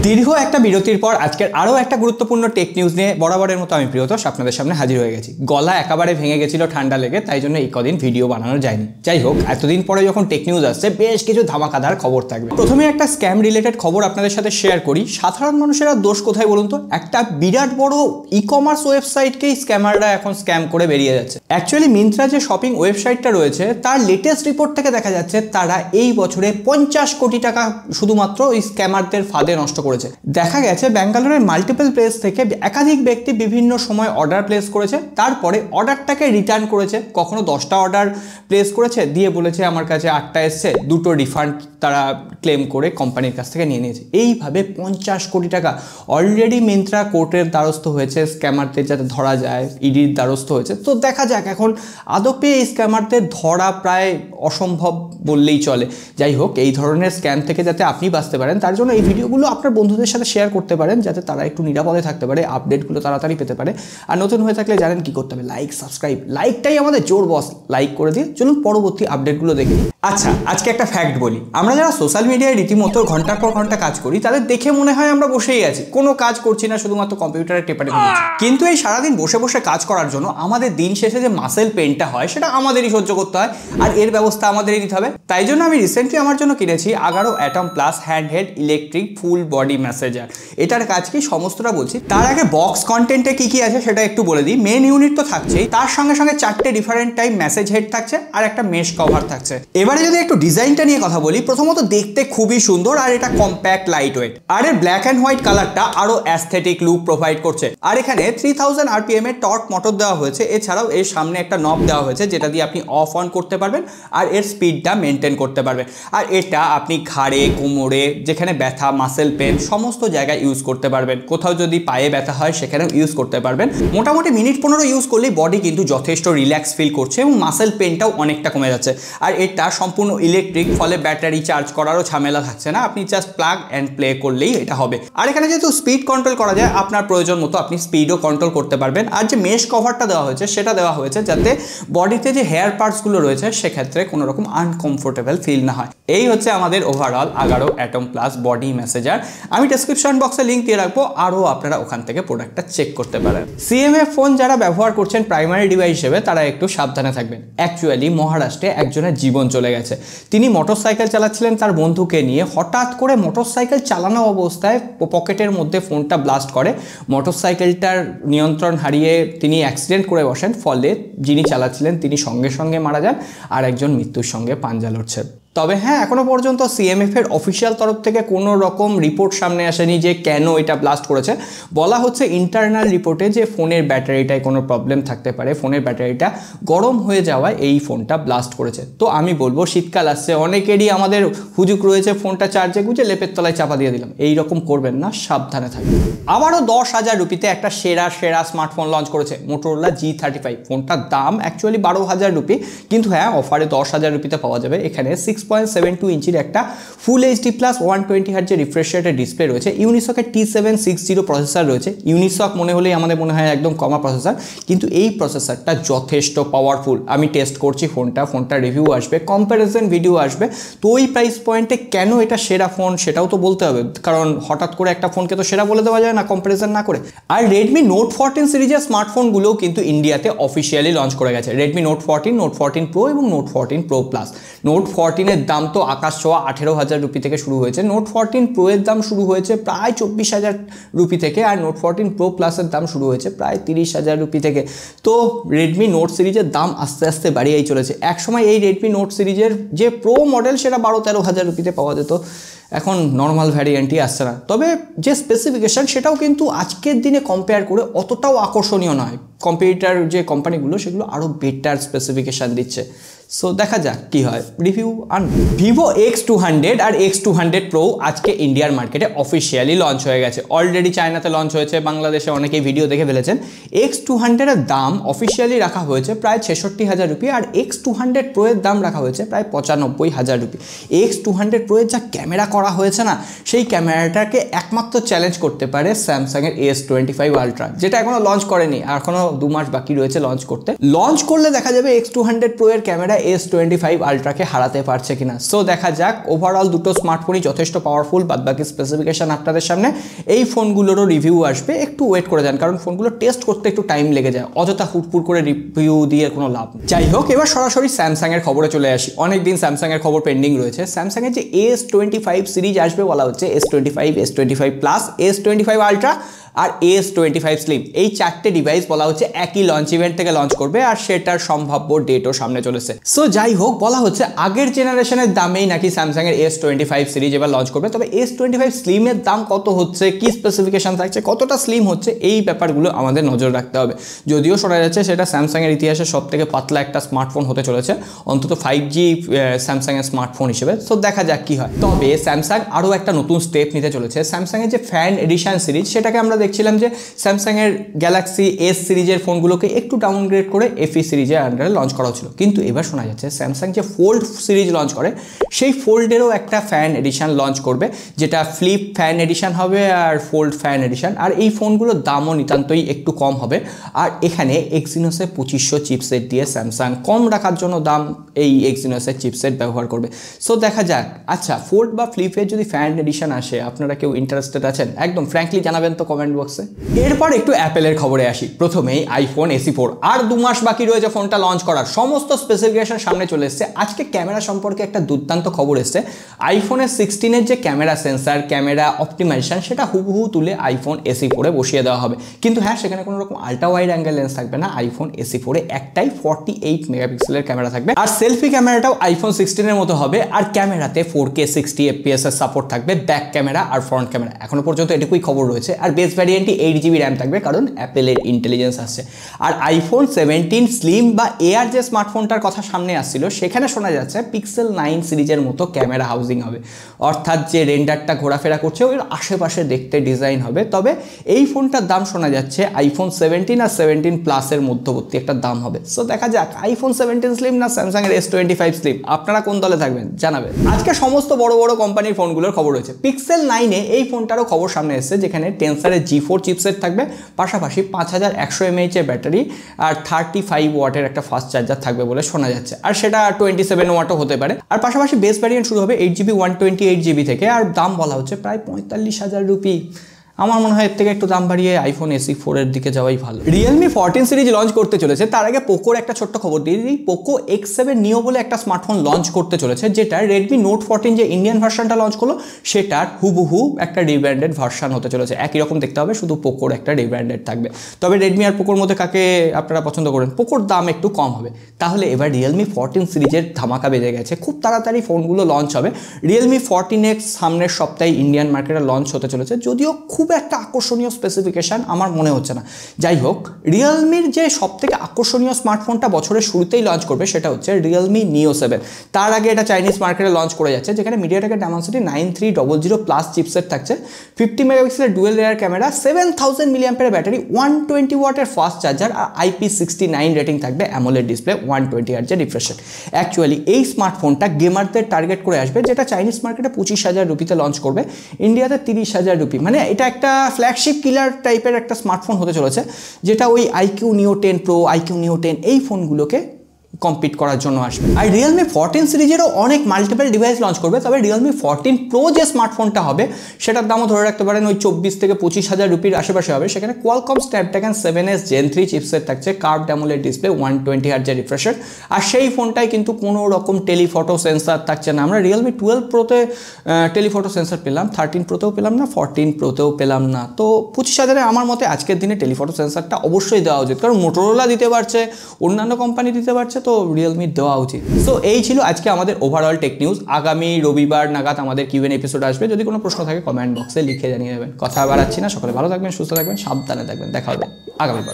দীর্ঘ একটা বিরতির পর আজকের আরও একটা গুরুত্বপূর্ণ টেক নিউজ নিয়ে বরাবরের মতো আমি প্রিয়তোষ আপনাদের সামনে হাজির হয়ে গেছি। গলা একেবারে ভেঙে গেছিল ঠান্ডা লেগে, তাই জন্য এই কদিন ভিডিও বানানো যায়নি। যাই হোক, এতদিন পরে যখন টেক নিউজ আসছে বেশ কিছু ধামাকাদার খবর থাকবে। প্রথমে একটা স্ক্যাম রিলেটেড খবর আপনাদের সাথে শেয়ার করি। সাধারণ মানুষেরা দোষ কোথায় বলুন তো? একটা বিরাট বড় ই কমার্স ওয়েবসাইটকেই স্ক্যামাররা এখন স্ক্যাম করে বেরিয়ে যাচ্ছে। অ্যাকচুয়ালি মিন্ত্রা যে শপিং ওয়েবসাইটটা রয়েছে তার লেটেস্ট রিপোর্ট থেকে দেখা যাচ্ছে তারা এই বছরে 50 কোটি টাকা শুধুমাত্র এই স্ক্যামারদের ফাঁদে নষ্ট করেছে। দেখা গেছে ব্যাঙ্গালোরের মাল্টিপল প্লেস থেকে একাধিক ব্যক্তি বিভিন্ন সময় অর্ডার প্লেস করেছে, তারপরে অর্ডারটাকে রিটার্ন করেছে। কখনো 10টা অর্ডার প্লেস করেছে, দিয়ে বলেছে আমার কাছে 8টা এসছে, 2টো রিফান্ড তারা ক্লেম করে কোম্পানির কাছ থেকে নিয়ে নিয়েছে। এইভাবে 50 কোটি টাকা অলরেডি মিন্ত্রা কোর্টের দ্বারস্থ হয়েছে স্ক্যামারদের যাতে ধরা যায়, ইডির দ্বারস্থ হয়েছে। তো দেখা যাক এখন আদপে এই স্ক্যামারদের ধরা প্রায় অসম্ভব বললেই চলে। যাই হোক, এই ধরনের স্ক্যাম থেকে যাতে আপনি বাঁচতে পারেন তার জন্য এই ভিডিওগুলো আপনার বন্ধুদের সাথে শেয়ার করতে পারেন, যাতে তারা একটু নিরাপদে থাকতে পারে, আপডেটগুলো তাড়াতাড়ি পেতে পারে। আর নতুন হয়ে থাকলে জানেন কি করতে হবে, লাইক সাবস্ক্রাইব। লাইকটাই আমাদের জোর বস, লাইক করে দিয়ে চলুন পরবর্তী আপডেটগুলো দেখে। আচ্ছা, আজকে একটা ফ্যাক্ট বলি। আমরা যারা সোশ্যাল মিডিয়ায় রীতিমতো ঘন্টার পর ঘন্টা কাজ করি তাদের দেখে মনে হয় আমরা বসেই আছি, কোনো কাজ করছি না, শুধুমাত্র কম্পিউটারে টেপাটে করছি। কিন্তু এই সারাদিন বসে বসে কাজ করার জন্য আমাদের দিন শেষে যে মাসেল পেনটা হয় সেটা আমাদেরই সহ্য করতে হয়, আর এর ব্যবস্থা আমাদেরই দিতে হবে। তাই জন্য আমি রিসেন্টলি আমার জন্য কিনেছি Agaro atom plus handheld electric full body massager. এটার কাজ কি সমস্তটা বলছি। তার আগে বক্স কন্টেন্টে কি কি আছে সেটা একটু বলে দিই। মেন ইউনিট তো থাকছেই, তার সঙ্গে সঙ্গে 4টে ডিফারেন্ট টাইপ মেসেজ হেড থাকছে আর একটা মেশ কভার থাকছে। এবারে যদি একটু ডিজাইনটা নিয়ে কথা বলি, প্রথমত দেখতে খুবই সুন্দর আর এটা কম্প্যাক্ট লাইট ওয়েট, আর এর ব্ল্যাক অ্যান্ড হোয়াইট কালারটা আরো অ্যাস্থেটিক লুক প্রোভাইড করছে। আর এখানে 3000 RPM এর টর্ক মোটর দেওয়া হয়েছে। এছাড়াও এর সামনে একটা নব দেওয়া হয়েছে যেটা দিয়ে আপনি অফ অন করতে পারবেন আর এর স্পিডটা মেনটেন করতে পারবেন। আর এটা আপনি ঘাড়ে, কোমরে, যেখানে ব্যথা, মাসেল পেন সমস্ত জায়গায় ইউজ করতে পারবেন। কোথাও যদি পায়ে ব্যথা হয় সেখানেও ইউজ করতে পারবেন। মোটামুটি মিনিট 15 ইউজ করলেই বডি কিন্তু যথেষ্ট রিল্যাক্স ফিল করছে এবং মাসেল পেনটাও অনেকটা কমে যাচ্ছে। আর এটা সম্পূর্ণ ইলেকট্রিক, ফলে ব্যাটারি চার্জ করারও ঝামেলা থাকছে না, আপনি জাস্ট প্লাগ অ্যান্ড প্লে করলেই এটা হবে। আর এখানে যেহেতু স্পিড কন্ট্রোল করা যায়, আপনার প্রয়োজন মতো আপনি স্পিডও কন্ট্রোল করতে পারবেন। আর যে মেশ কভারটা দেওয়া হয়েছে সেটা দেওয়া হয়েছে যাতে বডিতে যে হেয়ার পার্টসগুলো রয়েছে সেক্ষেত্রে কোনো রকম আনকমফোর্টেবল ফিল না হয়। এই হচ্ছে আমাদের overall Agaro atom plus body massager. আমি ডেসক্রিপশন বক্সে লিঙ্ক দিয়ে রাখবো, আরও আপনারা ওখান থেকে প্রোডাক্টটা চেক করতে পারেন। সিএমএফ ফোন যারা ব্যবহার করছেন প্রাইমারি ডিভাইস হিসেবে তারা একটু সাবধানে থাকবেন। অ্যাকচুয়ালি মহারাষ্ট্রে একজনের জীবন চলে গেছে। তিনি মোটরসাইকেল চালাচ্ছিলেন তার বন্ধুকে নিয়ে, হঠাৎ করে মোটরসাইকেল চালানো অবস্থায় পকেটের মধ্যে ফোনটা ব্লাস্ট করে, মোটরসাইকেলটার নিয়ন্ত্রণ হারিয়ে তিনি অ্যাক্সিডেন্ট করে বসেন। ফলে যিনি চালাচ্ছিলেন তিনি সঙ্গে সঙ্গে মারা যান আর একজন মৃত্যুর সঙ্গে পাঞ্জা লড়ছে। তবে হ্যাঁ, এখনো পর্যন্ত সিএমএফ এর অফিসিয়াল তরফ থেকে কোনো রকম রিপোর্ট সামনে আসেনি যে কেন এটা ব্লাস্ট করেছে। বলা হচ্ছে ইন্টারনাল রিপোর্টে যে ফোনের ব্যাটারিটায় কোনো প্রবলেম থাকতে পারে, ফোনের ব্যাটারিটা গরম হয়ে যাওয়ায় এই ফোনটা ব্লাস্ট করেছে। তো আমি বলবো শীতকাল আসছে, অনেকেরই আমাদের হুজুক রয়েছে ফোনটা চার্জে গুঁজে লেপের তলায় চাপা দিয়ে দিলাম। এই রকম করবেন না, সাবধানে থাকবেন। আবারও 10,000 রুপিতে একটা সেরা স্মার্টফোন লঞ্চ করেছে মোটোরোলা G35। ফোনটার দাম অ্যাকচুয়ালি 12,000 রুপি, কিন্তু হ্যাঁ অফারে 10,000 রুপিতে পাওয়া যাবে। এখানে 6.72 ইঞ্চির একটা ফুল এইচডি প্লাস 120 হার্জের রিফ্রেশ রেটের ডিসপ্লে রয়েছে। ইউনিসকের T760 প্রসেসর রয়েছে। ইউনিসক মনে হলেই আমাদের মনে হয় একদম কমা প্রসেসর, কিন্তু এই প্রসেসরটা যথেষ্ট পাওয়ারফুল। আমি টেস্ট করছি ফোনটা রিভিউ আসবে, কম্প্যারিজন ভিডিও আসবে। তো ওই প্রাইস পয়েন্টে কেন এটা সেরা ফোন সেটাও তো বলতে হবে, কারণ হঠাৎ করে একটা ফোনকে তো সেরা বলে দেওয়া যায় না কম্প্যারিজন না করে। আর রেডমি নোট 14 সিরিজের স্মার্টফোনগুলোও কিন্তু ইন্ডিয়াতে অফিসিয়ালি লঞ্চ করে গেছে। রেডমি নোট 14, নোট 14 প্রো এবং নোট 14 প্রো প্লাস। নোট 14 এর দাম তো আকাশ ছোঁয়া 18,000 রুপি থেকে শুরু হয়েছে। নোট 14 প্রো এর দাম শুরু হয়েছে প্রায় 24,000 রুপি থেকে, আর নোট 14 প্রো প্লাসের দাম শুরু হয়েছে প্রায় 30,000 রুপি থেকে। তো রেডমি নোট সিরিজের দাম আস্তে আস্তে বাড়িয়েই চলেছে। একসময় এই রেডমি নোট সিরিজের যে প্রো মডেল সেটা 12-13,000 রুপিতে পাওয়া যেত, এখন নর্মাল ভ্যারিয়েন্টই আসছে না। তবে যে স্পেসিফিকেশান সেটাও কিন্তু আজকের দিনে কম্পেয়ার করে অতটাও আকর্ষণীয় নয়। কম্পিউটার যে কোম্পানিগুলো সেগুলো আরও বেটার স্পেসিফিকেশান দিচ্ছে। সো দেখা যাক কি হয়, রিভিউ আনবো। ভিভো X200 আর X200 প্রো আজকে ইন্ডিয়ার মার্কেটে অফিসিয়ালি লঞ্চ হয়ে গেছে। অলরেডি চায়নাতে লঞ্চ হয়েছে, বাংলাদেশে অনেকেই ভিডিও দেখে ফেলেছেন। X200 এর দাম অফিসিয়ালি রাখা হয়েছে প্রায় 66,000 রুপি, আর X200 প্রো এর দাম রাখা হয়েছে প্রায় 95,000 রুপি। X200 প্রো এর যা ক্যামেরা করা হয়েছে না, সেই ক্যামেরাটাকে একমাত্র চ্যালেঞ্জ করতে পারে স্যামসাংয়ের S25 আলট্রা, যেটা এখনো লঞ্চ করেনি, এখনো 2 মাস বাকি রয়েছে লঞ্চ করতে। লঞ্চ করলে দেখা যাবে X200 প্রো এর ক্যামেরা সেটা S25 আলট্রাকে হারাতে পারছে কিনা। সো দেখা যাক, ওভারঅল দুটো স্মার্টফোনই যথেষ্ট পাওয়ারফুল, বাদবাকি স্পেসিফিকেশন আপনাদের সামনে। এই ফোনগুলোরও রিভিউ আসবে, একটু ওয়েট করে যান, কারণ ফোনগুলো টেস্ট করতে একটু টাইম লেগে যায়, অযথা হুটপুট করে রিভিউ দিয়ে কোনো লাভ নেই। যাই হোক, এবার সরাসরি স্যামসাংয়ের খবরে চলে আসি। অনেকদিন স্যামসাংয়ের খবর পেন্ডিং রয়েছে। স্যামসাংয়ের যে S25 সিরিজ আসবে বলা হচ্ছে, S25, S25 plus, S25 ultra আর S25 স্লিম, এই চারটে ডিভাইস বলা হচ্ছে একই লঞ্চ ইভেন্ট থেকে লঞ্চ করবে, আর সেটার সম্ভাব্য ডেটও সামনে চলেছে। সো যাই হোক, বলা হচ্ছে আগের জেনারেশনের দামেই নাকি স্যামসাংয়ের S25 সিরিজ এবার লঞ্চ করবে। তবে S25 স্লিমের দাম কত হচ্ছে, কি স্পেসিফিকেশন থাকছে, কতটা স্লিম হচ্ছে, এই ব্যাপারগুলো আমাদের নজর রাখতে হবে। যদিও শোনা যাচ্ছে সেটা স্যামসাংয়ের ইতিহাসে সব থেকে পাতলা একটা স্মার্টফোন হতে চলেছে, অন্তত 5G স্যামসাংয়ের স্মার্টফোন হিসেবে। সো দেখা যাক কি হয়। তবে স্যামসাং আরও একটা নতুন স্টেপ নিতে চলেছে। স্যামসাংয়ের যে ফ্যান এডিশন সিরিজ, সেটাকে আমরা দেখছিলাম যে স্যামসাংয়ের গ্যালাক্সি S সিরিজের ফোনগুলোকে একটু ডাউনগ্রেড করে FE সিরিজের আন্ডারে লঞ্চ করা হচ্ছিল, কিন্তু এবার শোনা যাচ্ছে স্যামসাং যে ফোল্ড সিরিজ লঞ্চ করে, সেই ফোল্ডেরও একটা ফ্যান এডিশন লঞ্চ করবে, যেটা ফ্লিপ ফ্যান এডিশন হবে আর ফোল্ড ফ্যান এডিশন। আর এই ফোনগুলোর দামও নিতান্তই একটু কম হবে। আর এখানে এক্সিনোসের 2500 চিপসেট দিয়ে স্যামসাং কম রাখার জন্য দাম এই এক্সিনোসের চিপসেট ব্যবহার করবে। সো দেখা যাক। আচ্ছা, ফোল্ড বা ফ্লিপের যদি ফ্যান এডিশন আসে, আপনারা কেউ ইন্টারেস্টেড আছেন? একদম ফ্র্যাঙ্কলি জানাবেন তো কমেন্ট বক্সে। এরপর একটু অ্যাপেলের খবরে আসি। প্রথমেই আইফোন SE4, আর 2 মাস বাকি রয়েছে ফোনটা লঞ্চ করার, সমস্ত স্পেসিফিকেশন সামনে চলে এসছে। আজকে ক্যামেরা সম্পর্কে একটা দুর্দান্ত খবর এসছে। আইফোনের 16-এর যে ক্যামেরা সেন্সার, ক্যামেরা অপটিমাইজেশন, সেটা হুবহু তুলে আইফোন SE4-এ বসিয়ে দেওয়া হবে। কিন্তু হ্যাঁ, সেখানে কোনো রকম আল্ট্রা ওয়াইড অ্যাঙ্গেল লেন্স থাকবে না। আইফোন SE4-এ একটাই 48 মেগাপিক্সেলের ক্যামেরা থাকবে, আর সেলফি ক্যামেরাটাও আইফোন 16-এর মতো হবে। আর ক্যামেরাতে 4K 60 FPS এর সাপোর্ট থাকবে, ব্যাক ক্যামেরা আর ফ্রন্ট ক্যামেরা। এখনো পর্যন্ত এটুকুই খবর রয়েছে। আর বেস ভ্যারিয়েন্টটি 8GB র্যাম থাকবে, কারণ অ্যাপেলের ইন্টেলিজেন্স আসছে। আর আইফোন 17 স্লিম বা এয়ার যে স্মার্টফোনটার কথা সামনে আসছিল, সেখানে শোনা যাচ্ছে পিক্সেল 9 সিরিজের মতো ক্যামেরা হাউজিং হবে, অর্থাৎ যে রেন্ডারটা ঘোরাফেরা করছে ওর আশেপাশে দেখতে ডিজাইন হবে। তবে এই ফোনটার দাম শোনা যাচ্ছে আইফোন 17 আর 17 প্লাসের মধ্যবর্তী একটা দাম হবে। সো দেখা যাক, আইফোন 17 স্লিম না স্যামসাংয়ের S25 স্লিম, আপনারা কোন দলে থাকবেন জানাবেন। আজকে সমস্ত বড় বড় কোম্পানির ফোনগুলোর খবর রয়েছে। পিক্সেল 9-এ এই ফোনটারও খবর সামনে এসেছে, যেখানে টেনসারের G4 চিপসেট থাকবে, পাশাপাশি 5100 mAh এর ব্যাটারি আর 35 ওয়াটের একটা ফাস্ট চার্জার থাকবে বলে শোনা যাচ্ছে। আর সেটা 27 ওয়াটও হতে পারে। আর পাশাপাশি বেস ভ্যারিয়েন্ট শুরু হবে 8GB 128GB থেকে, আর দাম বলা হচ্ছে প্রায় 45,000 রুপি। আমার মনে হয় এর থেকে একটু দাম বাড়িয়ে আইফোন SE4 এর দিকে যাওয়াই ভালো। রিয়েলমি 14 সিরিজ লঞ্চ করতে চলেছে। তার আগে পোকোর একটা ছোট্ট খবর দিয়ে দিই। পোকো X7 নিও বলে একটা স্মার্টফোন লঞ্চ করতে চলেছে, যেটা রেডমি নোট 14 যে ইন্ডিয়ান ভার্সনটা লঞ্চ করলো, সেটার হুবহু একটা রিব্র্যান্ডেড ভার্সন হতে চলেছে। একই রকম দেখতে হবে, শুধু পোকোর একটা রিব্র্যান্ডেড থাকবে। তবে রেডমি আর পোকোর মধ্যে কাকে আপনারা পছন্দ করেন? পোকোর দাম একটু কম হবে। তাহলে এবার রিয়েলমি 14 সিরিজের ধামাকা বেজে গেছে, খুব তাড়াতাড়ি ফোনগুলো লঞ্চ হবে। রিয়েলমি 14X সামনের সপ্তাহে ইন্ডিয়ান মার্কেটে লঞ্চ হতে চলেছে, যদিও খুব একটা আকর্ষণীয় স্পেসিফিকেশন আমার মনে হচ্ছে না। যাই হোক, রিয়েলমির যে সবথেকে আকর্ষণীয় স্মার্টফোনটা বছরের শুরুতেই লঞ্চ করবে, সেটা হচ্ছে রিয়েলমি নিও 7। তার আগে এটা চাইনিজ মার্কেটে লঞ্চ করে যাচ্ছে, যেখানে মিডিয়াটেকের Dimensity 9300 প্লাস চিপসেট থাকছে, 50 মেগাপিক্সেলের dual layer camera, 7000 mAh battery, 120 ওয়াটের ফাস্ট চার্জার আর IP69 রেটিং থাকবে, AMOLED display, 120 Hz refresh rate. Actually এই স্মার্টফোনটা গেমারদের টার্গেট করে আসবে, যেটা চাইনিজ মার্কেটে 25,000 রুপিতে লঞ্চ করবে, ইন্ডিয়াতে 30,000 রুপি। মানে এটা একটা ফ্ল্যাগশিপ কিলার টাইপের একটা স্মার্টফোন হতে চলেছে, যেটা ওই IQ Neo 10 Pro, IQ Neo 10 এই ফোনগুলোকে কম্পিট করার জন্য আসবে। আর রিয়েলমি 14 সিরিজেরও অনেক মাল্টিপল ডিভাইস লঞ্চ করবে। তবে রিয়েলমি 14 প্রো যে স্মার্টফোনটা হবে, সেটার দামও ধরে রাখতে পারেন ওই 24 থেকে 25,000 রুপির আশেপাশে হবে। সেখানে Qualcomm Snapdragon 7S Gen 3 chipset থাকছে, curved AMOLED display, 120 Hz refresh rate. আর সেই ফোনটায় কিন্তু কোনো রকম টেলিফটো সেন্সার থাকছে না। আমরা রিয়েলমি 12 প্রোতে টেলিফটো সেন্সার পেলাম, 13 প্রোতেও পেলাম না, 14 প্রোতেও পেলাম না। তো 25,000-এ আমার মতে আজকের দিনে টেলিফটো সেন্সারটা অবশ্যই দেওয়া উচিত, কারণ মোটোরোলা দিতে পারছে, অন্যান্য কোম্পানি দিতে পারছে, তো রিয়েলমি দেওয়া উচিত। সো এই ছিল আজকে আমাদের ওভারঅল টেক নিউজ। আগামী রবিবার নাগাদ আমাদের Q&A এপিসোড আসবে। যদি কোনো প্রশ্ন থাকে কমেন্ট বক্সে লিখে জানিয়ে দেবেন। কথা বাড়াচ্ছি না, সকলে ভালো থাকবেন, সুস্থ থাকবেন, সাবধানে থাকবেন। দেখা হবে আগামীবার।